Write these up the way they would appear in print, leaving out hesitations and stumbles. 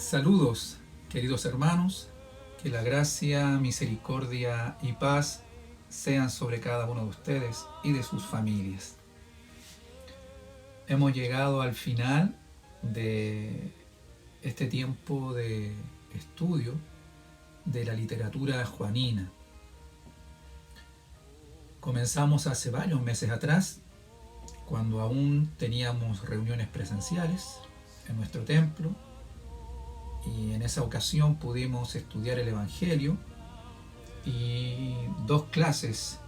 Saludos, queridos hermanos, que la gracia, misericordia y paz sean sobre cada uno de ustedes y de sus familias. Hemos llegado al final de este tiempo de estudio de la literatura juanina. Comenzamos hace varios meses atrás, cuando aún teníamos reuniones presenciales en nuestro templo, y en esa ocasión pudimos estudiar el Evangelio y dos clases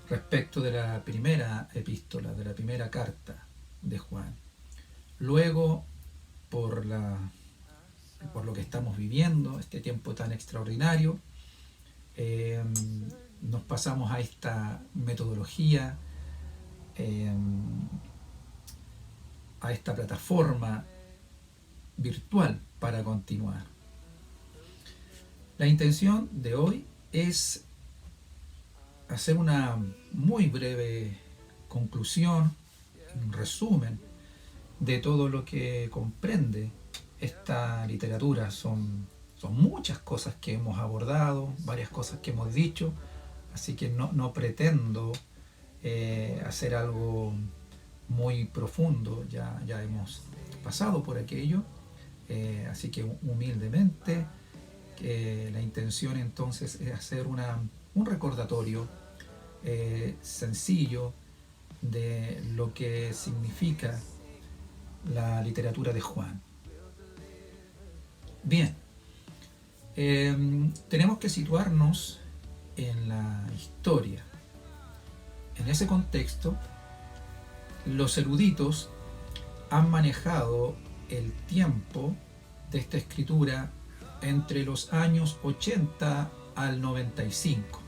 respecto de la primera epístola, de la primera carta de Juan. Luego, por lo que estamos viviendo, este tiempo tan extraordinario, nos pasamos a esta metodología, a esta plataforma virtual para continuar. La intención de hoy es hacer una muy breve conclusión, un resumen de todo lo que comprende esta literatura. Son muchas cosas que hemos abordado, varias cosas que hemos dicho, así que no pretendo hacer algo muy profundo, ya hemos pasado por aquello. Así que humildemente, la intención entonces es hacer un recordatorio sencillo de lo que significa la literatura de Juan. Bien, tenemos que situarnos en la historia. En ese contexto, los eruditos han manejado el tiempo de esta escritura entre los años 80 al 95.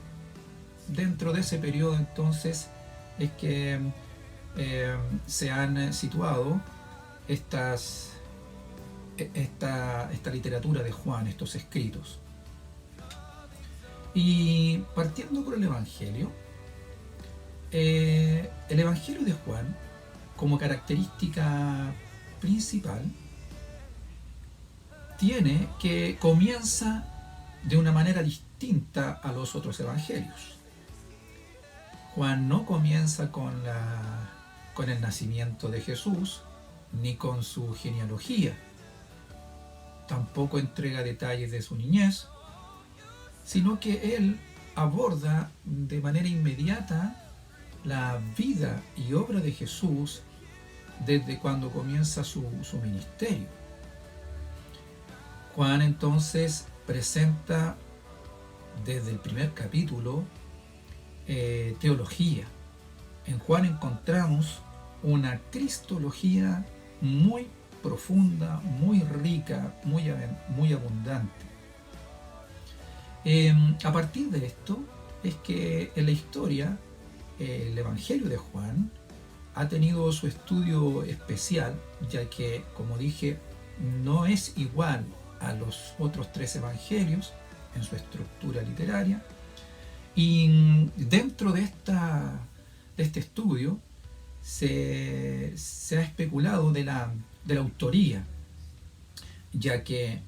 Dentro de ese periodo entonces es que se han situado esta literatura de Juan, estos escritos. Y partiendo por el Evangelio de Juan, como característica principal, tiene que comienza de una manera distinta a los otros evangelios. Juan no comienza con el nacimiento de Jesús, ni con su genealogía. Tampoco entrega detalles de su niñez, sino que él aborda de manera inmediata la vida y obra de Jesús desde cuando comienza su ministerio. Juan entonces presenta desde el primer capítulo teología. En Juan encontramos una cristología muy profunda, muy rica, muy abundante. A partir de esto es que en la historia el Evangelio de Juan ha tenido su estudio especial, ya que, como dije, no es igual a los otros tres evangelios en su estructura literaria. Y dentro de este estudio se ha especulado de la autoría, ya que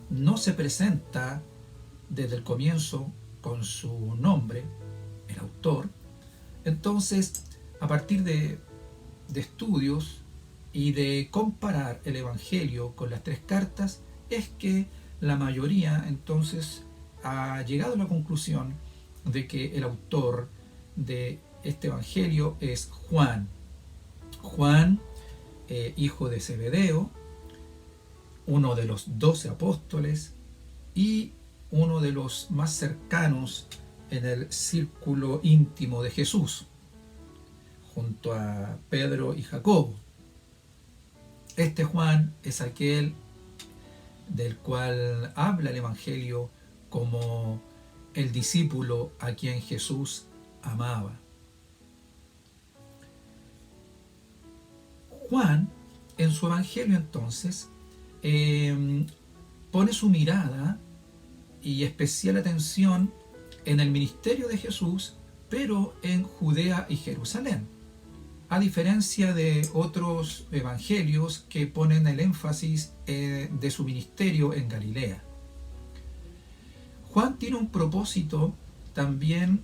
no se presenta desde el comienzo con su nombre, el autor. Entonces, a partir de estudios y de comparar el Evangelio con las tres cartas, es que la mayoría entonces ha llegado a la conclusión de que el autor de este Evangelio es Juan. Juan, hijo de Zebedeo, uno de los 12 apóstoles y uno de los más cercanos en el círculo íntimo de Jesús, junto a Pedro y Jacobo. Este Juan es aquel del cual habla el Evangelio como el discípulo a quien Jesús amaba. Juan, en su Evangelio entonces, pone su mirada y especial atención en el ministerio de Jesús, pero en Judea y Jerusalén. a diferencia de otros evangelios que ponen el énfasis de su ministerio en Galilea. Juan tiene un propósito también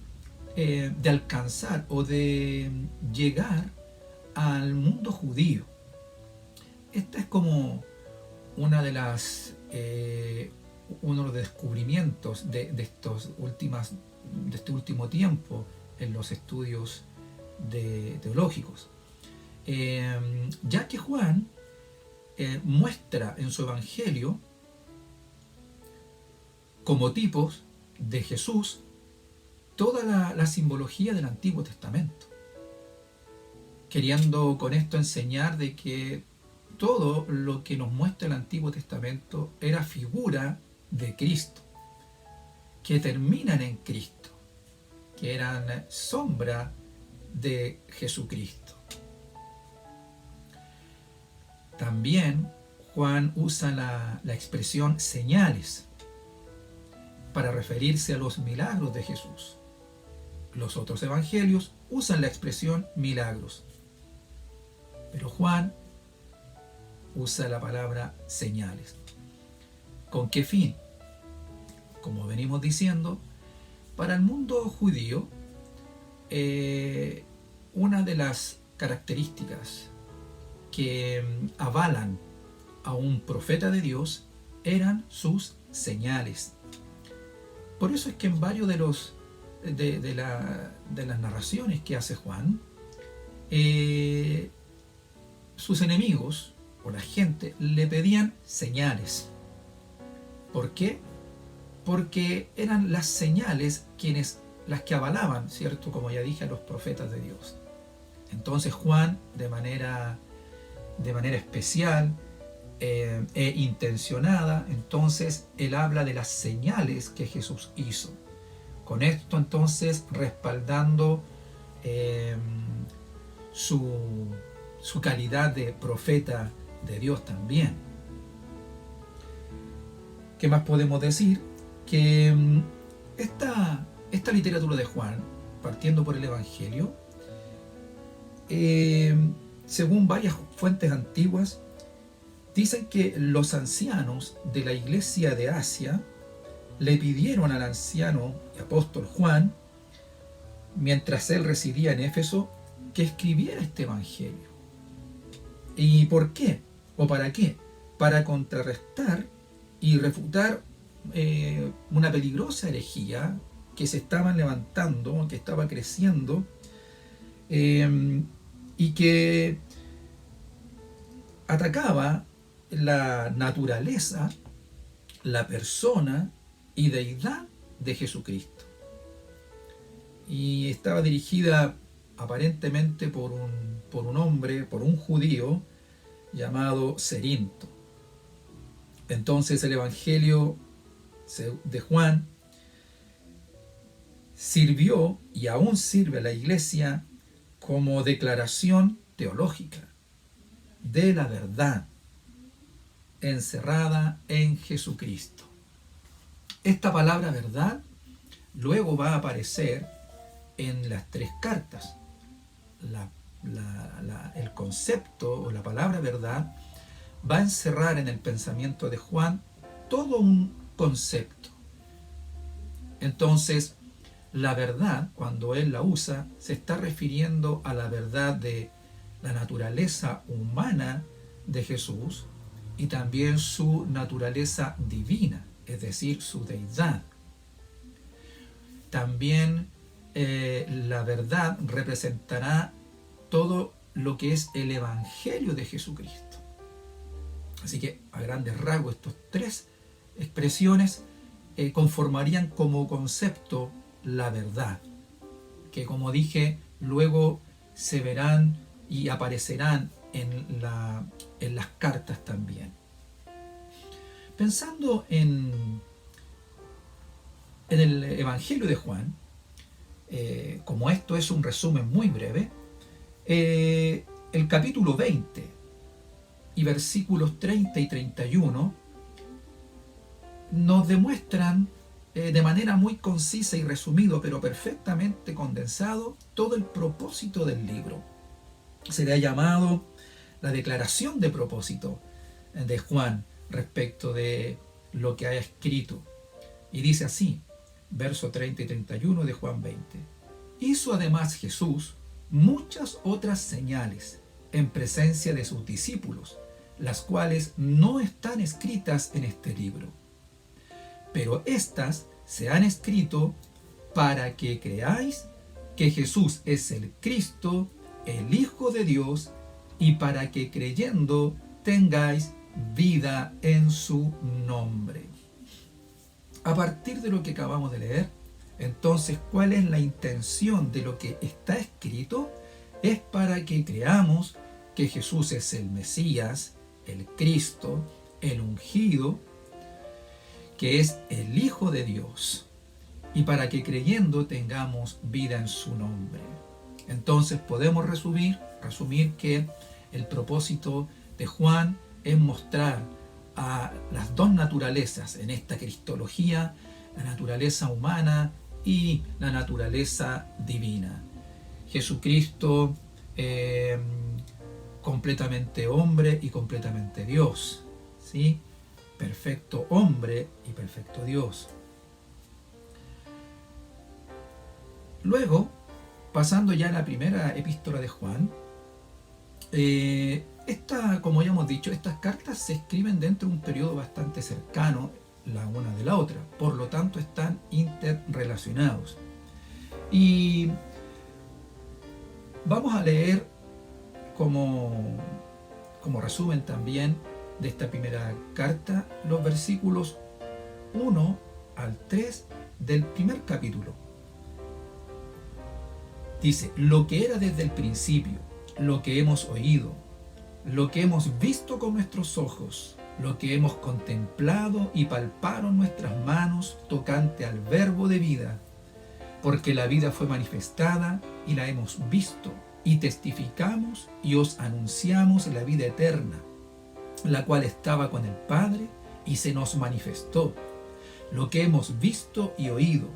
de alcanzar o de llegar al mundo judío. Esta es como uno de los descubrimientos de este último tiempo en los estudios teológicos, ya que Juan muestra en su evangelio como tipos de Jesús toda la simbología del Antiguo Testamento, queriendo con esto enseñar de que todo lo que nos muestra el Antiguo Testamento era figura de Cristo, que terminan en Cristo, que eran sombra de Jesucristo. También Juan usa la expresión señales para referirse a los milagros de Jesús. Los otros evangelios usan la expresión milagros, pero Juan usa la palabra señales. ¿Con qué fin? Como venimos diciendo, para el mundo judío, una de las características que avalan a un profeta de Dios eran sus señales. Por eso es que en varios de las narraciones que hace Juan, sus enemigos o la gente le pedían señales. ¿Por qué? Porque eran las señales las que avalaban, ¿cierto? Como ya dije, a los profetas de Dios. Entonces Juan, de manera especial e intencionada, entonces él habla de las señales que Jesús hizo. Con esto entonces respaldando su calidad de profeta de Dios también. ¿Qué más podemos decir? Que esta literatura de Juan, partiendo por el Evangelio, según varias fuentes antiguas, dicen que los ancianos de la iglesia de Asia le pidieron al anciano y apóstol Juan, mientras él residía en Éfeso, que escribiera este Evangelio. ¿Y por qué? ¿O para qué? Para contrarrestar y refutar una peligrosa herejía que se estaba levantando, que estaba creciendo, y que atacaba la naturaleza, la persona y deidad de Jesucristo. Y estaba dirigida aparentemente por un hombre, por un judío llamado Cerinto. Entonces el Evangelio de Juan sirvió y aún sirve a la iglesia como declaración teológica de la verdad encerrada en Jesucristo. Esta palabra verdad luego va a aparecer en las 3 cartas. El concepto o la palabra verdad va a encerrar en el pensamiento de Juan todo un concepto. Entonces, la verdad, cuando él la usa, se está refiriendo a la verdad de la naturaleza humana de Jesús y también su naturaleza divina, es decir, su deidad. También la verdad representará todo lo que es el Evangelio de Jesucristo. Así que a grandes rasgos estas 3 expresiones conformarían como concepto la verdad, que como dije, luego se verán y aparecerán en las cartas también. Pensando en el Evangelio de Juan, como esto es un resumen muy breve, el capítulo 20 y versículos 30 y 31 nos demuestran de manera muy concisa y resumido, pero perfectamente condensado, todo el propósito del libro. se le ha llamado la declaración de propósito de Juan respecto de lo que ha escrito. Y dice así, verso 30 y 31 de Juan 20. Hizo además Jesús muchas otras señales en presencia de sus discípulos, las cuales no están escritas en este libro. Pero éstas se han escrito para que creáis que Jesús es el Cristo, el Hijo de Dios, y para que creyendo tengáis vida en su nombre. A partir de lo que acabamos de leer, entonces, ¿cuál es la intención de lo que está escrito? Es para que creamos que Jesús es el Mesías, el Cristo, el ungido, que es el Hijo de Dios, y para que creyendo tengamos vida en su nombre. Entonces podemos resumir que el propósito de Juan es mostrar a las dos naturalezas en esta cristología, la naturaleza humana y la naturaleza divina. Jesucristo completamente hombre y completamente Dios, ¿sí? Perfecto hombre y perfecto Dios. Luego, pasando ya a la primera epístola de Juan, como ya hemos dicho, estas cartas se escriben dentro de un periodo bastante cercano la una de la otra, por lo tanto están interrelacionados. Y vamos a leer como resumen también de esta primera carta los versículos 1 al 3 del primer capítulo. Dice, lo que era desde el principio, lo que hemos oído, lo que hemos visto con nuestros ojos, lo que hemos contemplado y palparon nuestras manos tocante al verbo de vida, porque la vida fue manifestada y la hemos visto, y testificamos y os anunciamos la vida eterna, la cual estaba con el Padre y se nos manifestó. Lo que hemos visto y oído,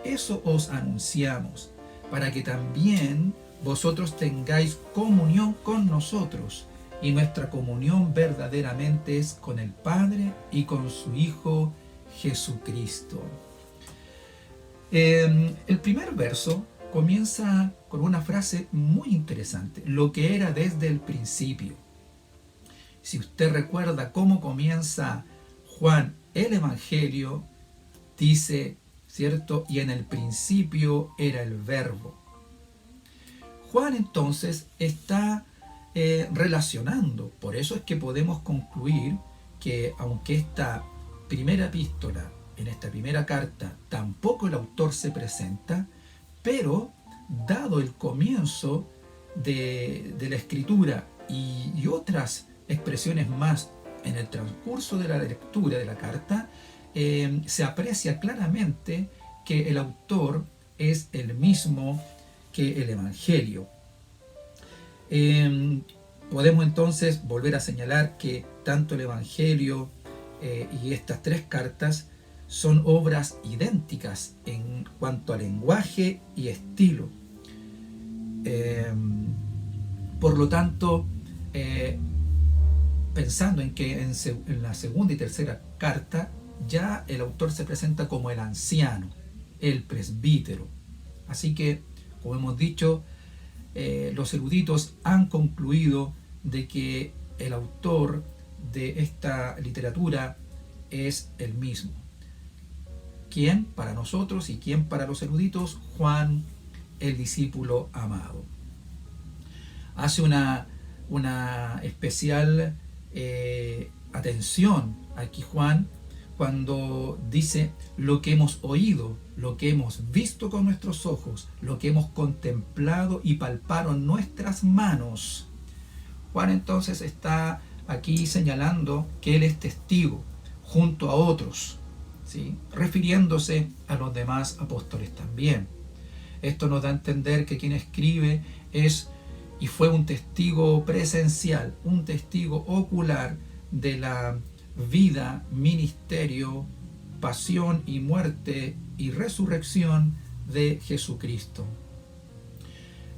eso os anunciamos, para que también vosotros tengáis comunión con nosotros, y nuestra comunión verdaderamente es con el Padre y con su Hijo Jesucristo. El primer verso comienza con una frase muy interesante, lo que era desde el principio. Si usted recuerda cómo comienza Juan el Evangelio, dice, ¿cierto? Y en el principio era el verbo. Juan entonces está relacionando, por eso es que podemos concluir que aunque esta primera epístola, en esta primera carta, tampoco el autor se presenta, pero dado el comienzo de la escritura y otras expresiones más en el transcurso de la lectura de la carta, se aprecia claramente que el autor es el mismo que el Evangelio. Podemos entonces volver a señalar que tanto el Evangelio y estas tres cartas son obras idénticas en cuanto a lenguaje y estilo. Por lo tanto, pensando en que en la segunda y tercera carta ya el autor se presenta como el anciano, el presbítero. Así que, como hemos dicho, los eruditos han concluido de que el autor de esta literatura es el mismo. ¿Quién para nosotros y quién para los eruditos? Juan, el discípulo amado. Hace una especial atención aquí Juan cuando dice lo que hemos oído, lo que hemos visto con nuestros ojos, lo que hemos contemplado y palparon nuestras manos. Juan entonces está aquí señalando que él es testigo junto a otros, ¿sí? Refiriéndose a los demás apóstoles también. Esto nos da a entender que quien escribe es y fue un testigo presencial, un testigo ocular de la vida, ministerio, pasión y muerte y resurrección de Jesucristo.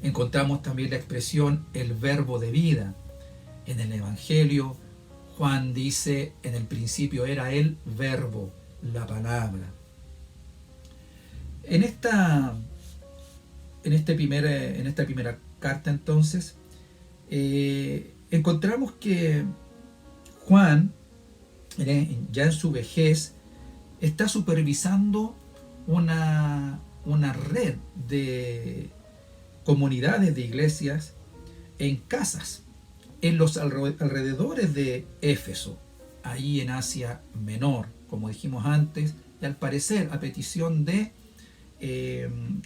Encontramos también la expresión el verbo de vida. En el Evangelio, Juan dice, en el principio era el verbo, la palabra. En esta primera carta, entonces, encontramos que Juan, ya en su vejez, está supervisando una red de comunidades de iglesias en casas, en los alrededores de Éfeso, ahí en Asia Menor, como dijimos antes, y al parecer a petición de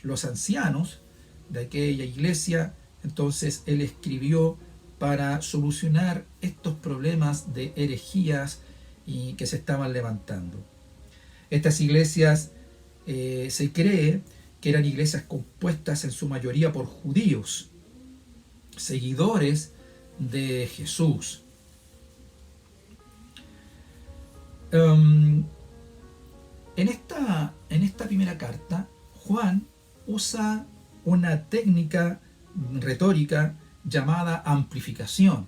los ancianos de aquella iglesia, entonces él escribió para solucionar estos problemas de herejías y que se estaban levantando. Estas iglesias se cree que eran iglesias compuestas en su mayoría por judíos, seguidores de Jesús. En esta primera carta, Juan usa una técnica retórica llamada amplificación,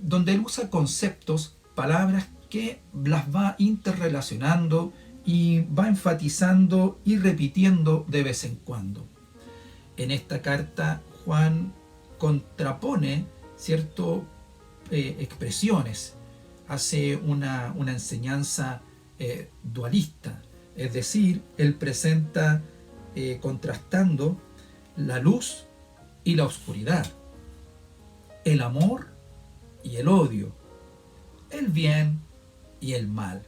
donde él usa conceptos, palabras que las va interrelacionando y va enfatizando y repitiendo de vez en cuando. En esta carta, Juan contrapone ciertas expresiones, hace una enseñanza dualista, es decir, él presenta contrastando la luz y la oscuridad, el amor y el odio, el bien y el mal,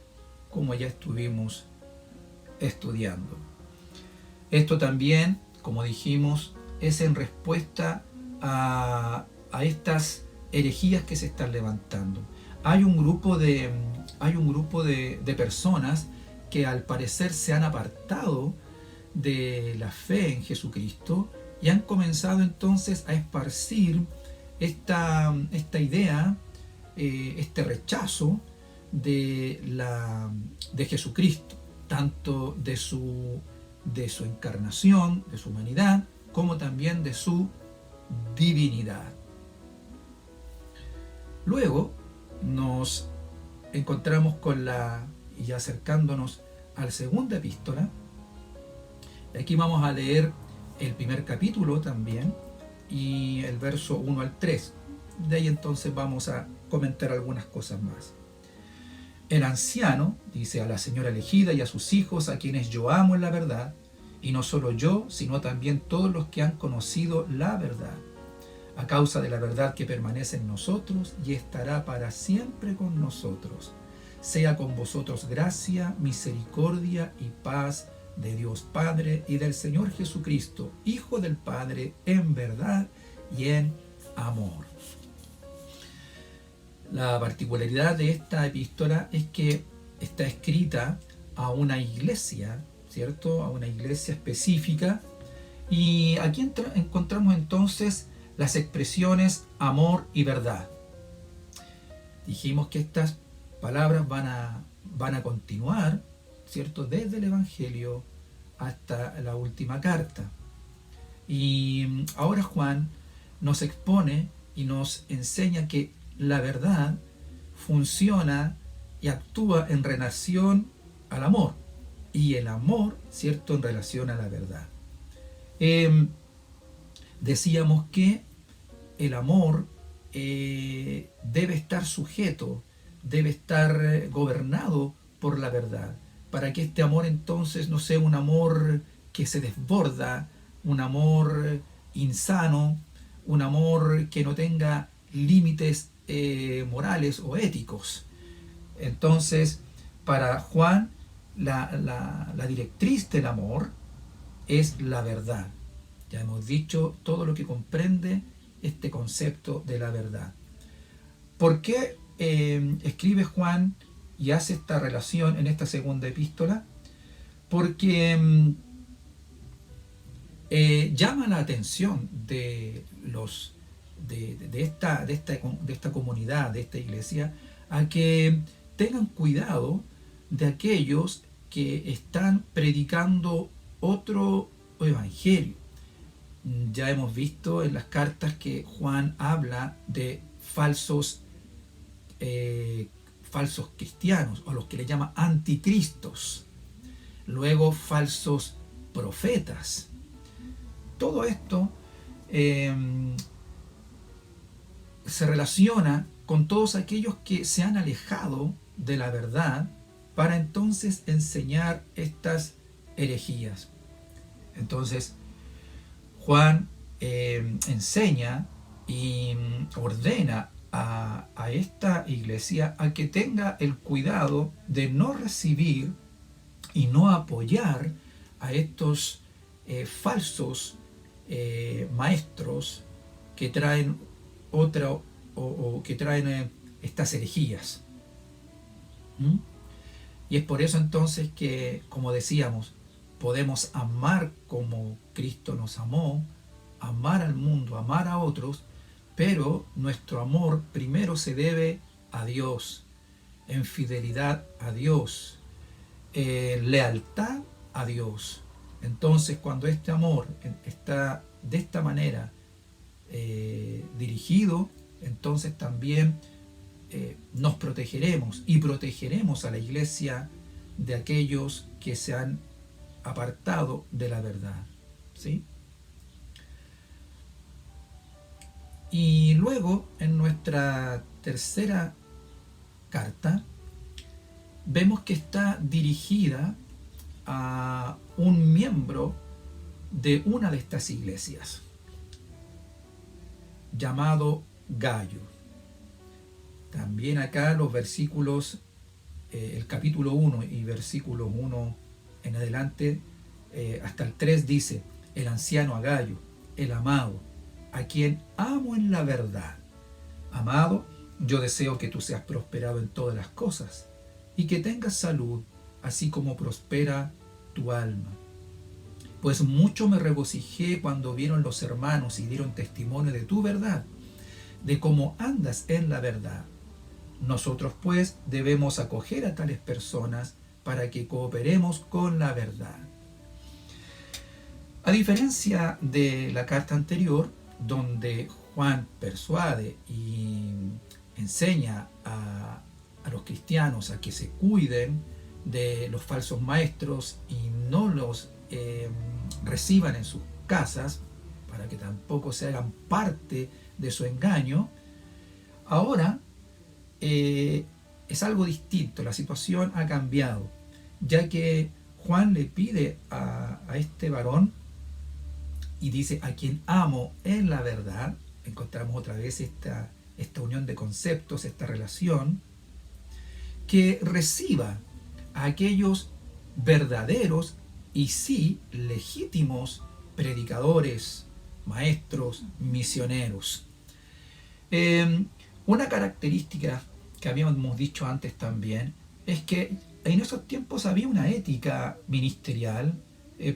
como ya estuvimos estudiando. Esto también, como dijimos, es en respuesta a estas herejías que se están levantando. Hay un grupo de personas que al parecer se han apartado de la fe en Jesucristo y han comenzado entonces a esparcir esta idea, este rechazo de Jesucristo, tanto de su encarnación, de su humanidad, como también de su divinidad. Luego nos encontramos y acercándonos a la segunda epístola. Aquí vamos a leer el primer capítulo también y el verso 1 al 3. De ahí entonces vamos a comentar algunas cosas más. El anciano dice a la señora elegida y a sus hijos, a quienes yo amo en la verdad, y no solo yo, sino también todos los que han conocido la verdad, a causa de la verdad que permanece en nosotros y estará para siempre con nosotros. Sea con vosotros gracia, misericordia y paz de Dios Padre y del Señor Jesucristo, Hijo del Padre, en verdad y en amor. La particularidad de esta epístola es que está escrita a una iglesia, ¿cierto? A una iglesia específica. Y aquí encontramos entonces las expresiones amor y verdad. Dijimos que estas palabras van a continuar, ¿cierto? Desde el Evangelio hasta la última carta. Y ahora Juan nos expone y nos enseña que la verdad funciona y actúa en relación al amor, y el amor, ¿cierto?, en relación a la verdad. Decíamos que el amor debe estar sujeto, debe estar gobernado por la verdad, para que este amor entonces no sea un amor que se desborda, un amor insano, un amor que no tenga límites morales o éticos. Entonces, para Juan, la directriz del amor es la verdad. Ya hemos dicho todo lo que comprende este concepto de la verdad. ¿Por qué escribe Juan y hace esta relación en esta segunda epístola? Porque llama la atención de esta comunidad, de esta iglesia, a que tengan cuidado de aquellos que están predicando otro evangelio. Ya hemos visto en las cartas que Juan habla de falsos cristianos, o los que le llama anticristos, luego falsos profetas. Todo esto se relaciona con todos aquellos que se han alejado de la verdad para entonces enseñar estas herejías. Entonces, Juan enseña y ordena a esta iglesia a que tenga el cuidado de no recibir y no apoyar a estos falsos maestros que traen o que traen estas herejías. ¿Mm? Y es por eso entonces que, como decíamos, podemos amar como Cristo nos amó, amar al mundo, amar a otros, pero nuestro amor primero se debe a Dios, en fidelidad a Dios, en lealtad a Dios. Entonces, cuando este amor está de esta manera dirigido, entonces también nos protegeremos y protegeremos a la iglesia de aquellos que se han apartado de la verdad, ¿sí? Y luego, en nuestra tercera carta, vemos que está dirigida a un miembro de una de estas iglesias, llamado Gayo. También acá los versículos, el capítulo 1 y versículos 1 en adelante, hasta el 3 dice: el anciano a Gayo, el amado, a quien amo en la verdad. Amado, yo deseo que tú seas prosperado en todas las cosas y que tengas salud, así como prospera tu alma. Pues mucho me regocijé cuando vieron los hermanos y dieron testimonio de tu verdad, de cómo andas en la verdad. Nosotros pues debemos acoger a tales personas para que cooperemos con la verdad. A diferencia de la carta anterior, donde Juan persuade y enseña a los cristianos a que se cuiden de los falsos maestros y no los reciban en sus casas, para que tampoco se hagan parte de su engaño, ahora es algo distinto. La situación ha cambiado, ya que Juan le pide a este varón y dice: a quien amo en la verdad. Encontramos otra vez esta unión de conceptos, esta relación, que reciba a aquellos verdaderos y sí legítimos predicadores, maestros, misioneros. Una característica que habíamos dicho antes también es que en esos tiempos había una ética ministerial.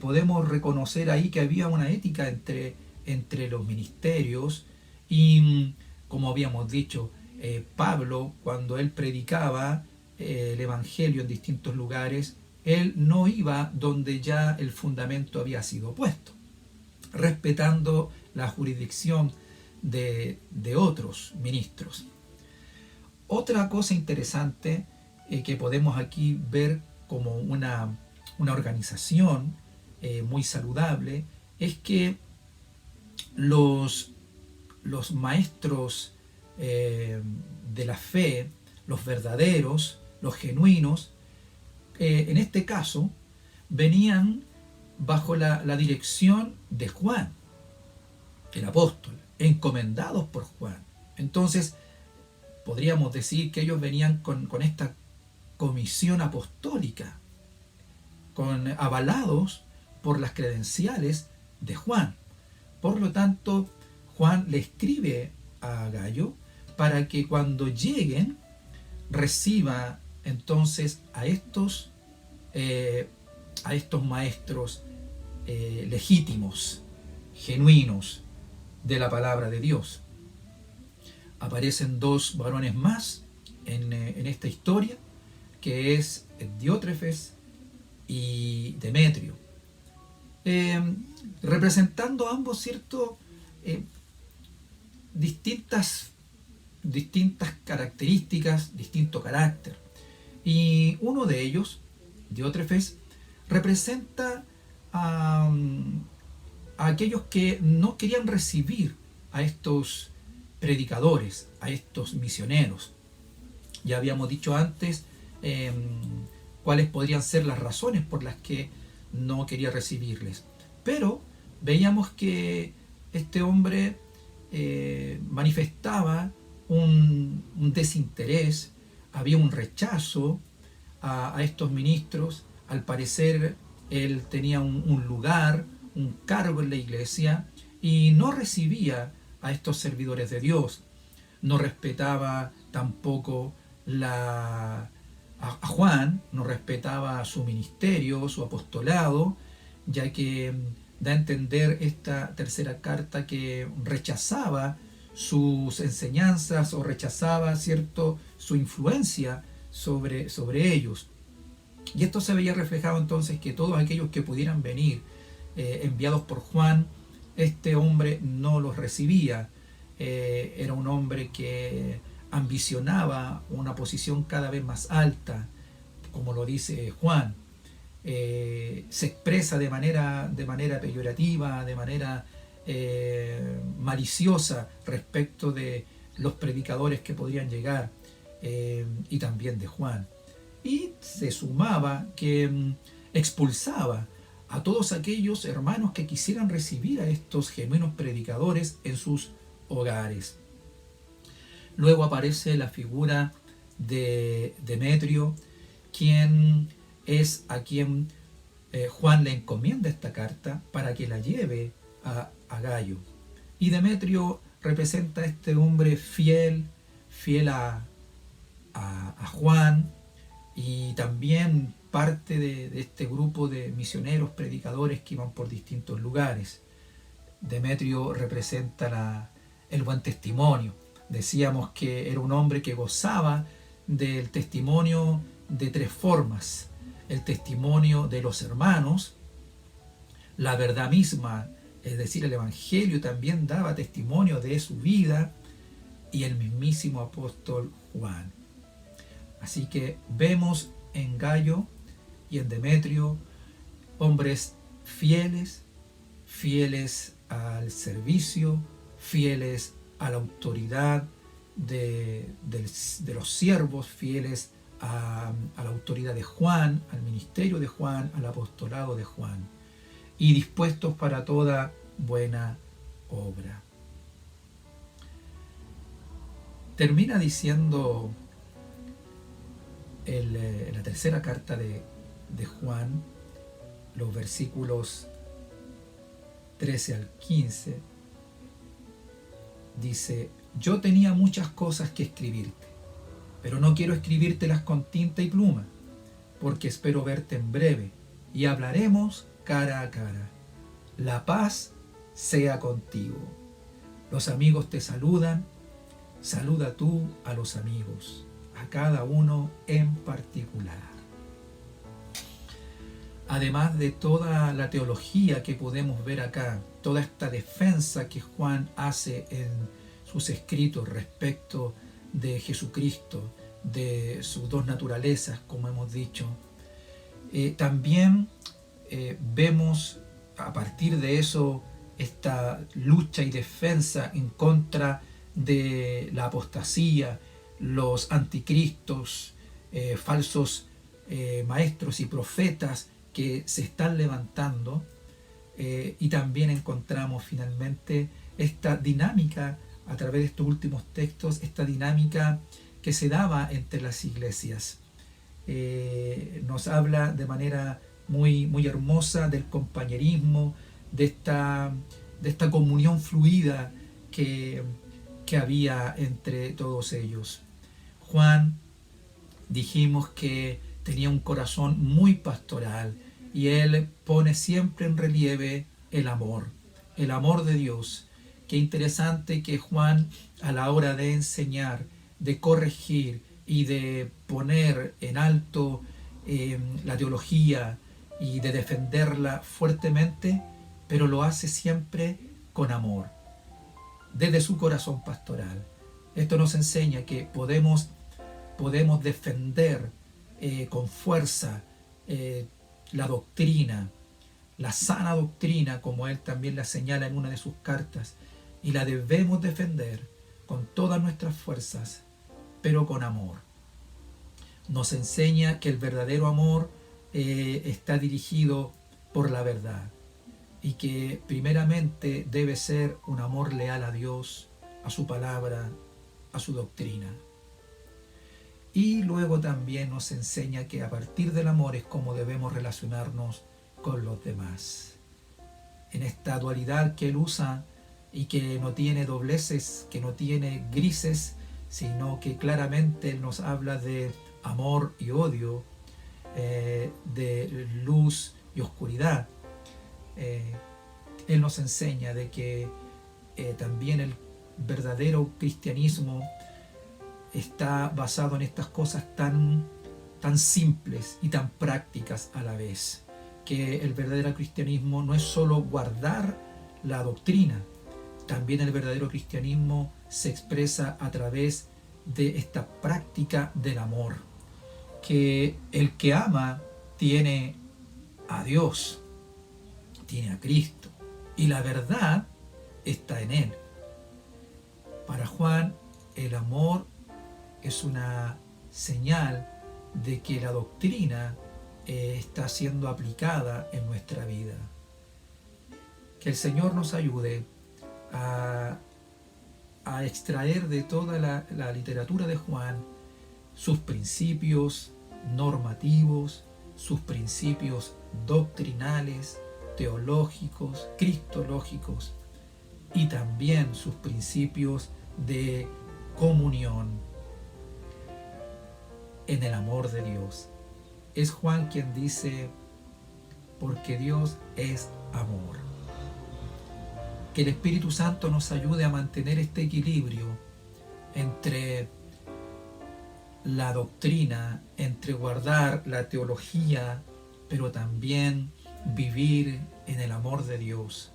Podemos reconocer ahí que había una ética entre los ministerios y, como habíamos dicho, Pablo, cuando él predicaba el Evangelio en distintos lugares, él no iba donde ya el fundamento había sido puesto, respetando la jurisdicción de otros ministros. Otra cosa interesante que podemos aquí ver como una organización muy saludable es que los maestros de la fe, los verdaderos, los genuinos, en este caso venían bajo la dirección de Juan, el apóstol, encomendados por Juan. Entonces podríamos decir que ellos venían con esta comisión apostólica, avalados por las credenciales de Juan. Por lo tanto, Juan le escribe a Gayo para que cuando lleguen reciba entonces a estos maestros legítimos, genuinos de la palabra de Dios. Aparecen dos varones más en esta historia, que es Diótrefes y Demetrio. eh, representando ambos, ¿cierto? Eh, distintas, distintas características, distinto carácter. Y uno de ellos, Diótrefes, representa a, a aquellos que no querían recibir a estos predicadores, a estos misioneros. Ya habíamos dicho antes cuáles podrían ser las razones por las que no quería recibirles. Pero veíamos que este hombre manifestaba un desinterés, había un rechazo a estos ministros. Al parecer él tenía un lugar, un cargo en la iglesia y no recibía a estos servidores de Dios. No respetaba tampoco a Juan, no respetaba su ministerio, su apostolado, ya que da a entender esta tercera carta que rechazaba sus enseñanzas o rechazaba, ¿cierto?, su influencia sobre ellos. Y esto se veía reflejado entonces que todos aquellos que pudieran venir enviados por Juan, este hombre no los recibía. Era un hombre que ambicionaba una posición cada vez más alta, como lo dice Juan. Se expresa de manera peyorativa, de manera maliciosa respecto de los predicadores que podrían llegar, y también de Juan. Y se sumaba que expulsaba a todos aquellos hermanos que quisieran recibir a estos genuinos predicadores en sus hogares. Luego aparece la figura de Demetrio, quien es a quien Juan le encomienda esta carta para que la lleve a Gayo. Y Demetrio representa a este hombre fiel a Juan, y también parte de este grupo de misioneros, predicadores que iban por distintos lugares. Demetrio representa el buen testimonio. Decíamos que era un hombre que gozaba del testimonio de tres formas: el testimonio de los hermanos, la verdad misma, es decir, el Evangelio también daba testimonio de su vida, y el mismísimo apóstol Juan. Así que vemos en Gayo y en Demetrio hombres fieles al servicio, fieles a la autoridad de los siervos, fieles a la autoridad de Juan, al ministerio de Juan, al apostolado de Juan, y dispuestos para toda buena obra. Termina diciendo la tercera carta de Juan, los versículos 13 al 15, dice: yo tenía muchas cosas que escribirte, pero no quiero escribírtelas con tinta y pluma, porque espero verte en breve y hablaremos cara a cara. La paz sea contigo. Los amigos te saludan. Saluda tú a los amigos, a cada uno en particular. Además de toda la teología que podemos ver acá, toda esta defensa que Juan hace en sus escritos respecto de Jesucristo, de sus dos naturalezas, como hemos dicho, también vemos a partir de eso esta lucha y defensa en contra de la apostasía, los anticristos, falsos maestros y profetas que se están levantando, y también encontramos finalmente esta dinámica a través de estos últimos textos, esta dinámica que se daba entre las iglesias. Nos habla de manera muy hermosa del compañerismo, de esta comunión fluida que había entre todos ellos. Juan, dijimos que tenía un corazón muy pastoral, y él pone siempre en relieve el amor de Dios. Qué interesante que Juan, a la hora de enseñar, de corregir y de poner en alto la teología y de defenderla fuertemente, pero lo hace siempre con amor, desde su corazón pastoral. Esto nos enseña que podemos defender con fuerza la doctrina, la sana doctrina, como él también la señala en una de sus cartas, y la debemos defender con todas nuestras fuerzas, pero con amor. Nos enseña que el verdadero amor está dirigido por la verdad y que primeramente debe ser un amor leal a Dios, a su palabra, a su doctrina. Y luego también nos enseña que a partir del amor es como debemos relacionarnos con los demás. En esta dualidad que él usa y que no tiene dobleces, que no tiene grises, sino que claramente él nos habla de amor y odio, de luz y oscuridad. Él nos enseña de que también el verdadero cristianismo está basado en estas cosas tan simples y tan prácticas a la vez, que el verdadero cristianismo no es solo guardar la doctrina, también el verdadero cristianismo se expresa a través de esta práctica del amor, que el que ama tiene a Dios, tiene a Cristo, y la verdad está en él. Para Juan, el amor es una señal de que la doctrina está siendo aplicada en nuestra vida. Que el Señor nos ayude a extraer de toda la literatura de Juan sus principios normativos, sus principios doctrinales, teológicos, cristológicos, y también sus principios de comunión en el amor de Dios. Es Juan quien dice, porque Dios es amor. Que el Espíritu Santo nos ayude a mantener este equilibrio entre la doctrina, entre guardar la teología, pero también vivir en el amor de Dios.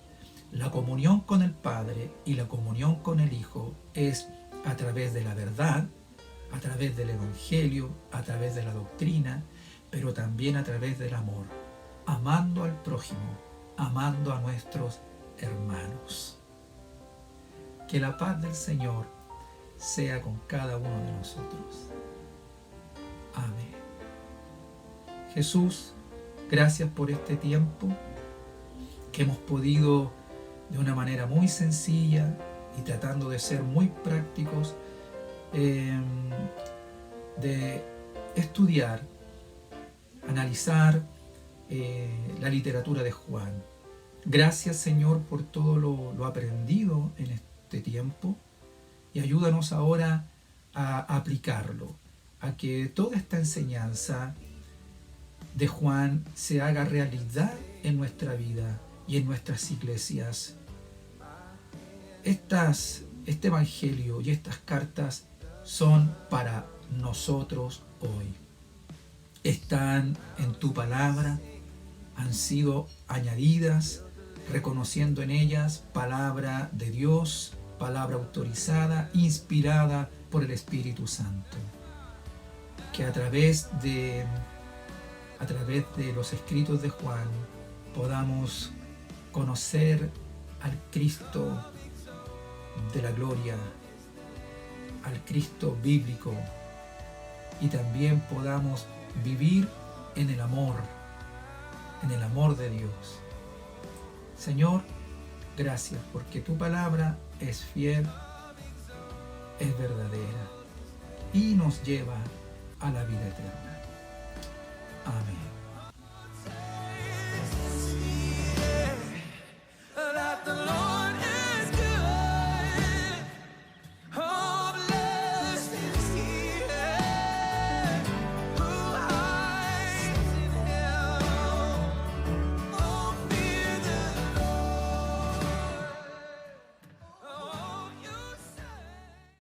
La comunión con el Padre y la comunión con el Hijo es a través de la verdad, a través del Evangelio, a través de la doctrina, pero también a través del amor, amando al prójimo, amando a nuestros hermanos. Que la paz del Señor sea con cada uno de nosotros. Amén. Jesús, gracias por este tiempo que hemos podido de una manera muy sencilla y tratando de ser muy prácticos, de estudiar, analizar la literatura de Juan. Gracias, Señor, por todo lo aprendido en este tiempo, y ayúdanos ahora a aplicarlo, a que toda esta enseñanza de Juan se haga realidad en nuestra vida y en nuestras iglesias. Este evangelio y estas cartas son para nosotros hoy. Están en tu palabra, han sido añadidas, reconociendo en ellas palabra de Dios, palabra autorizada, inspirada por el Espíritu Santo. Que a través de los escritos de Juan podamos conocer al Cristo de la gloria, al Cristo bíblico, y también podamos vivir en el amor de Dios. Señor, gracias porque tu palabra es fiel, es verdadera y nos lleva a la vida eterna. Amén.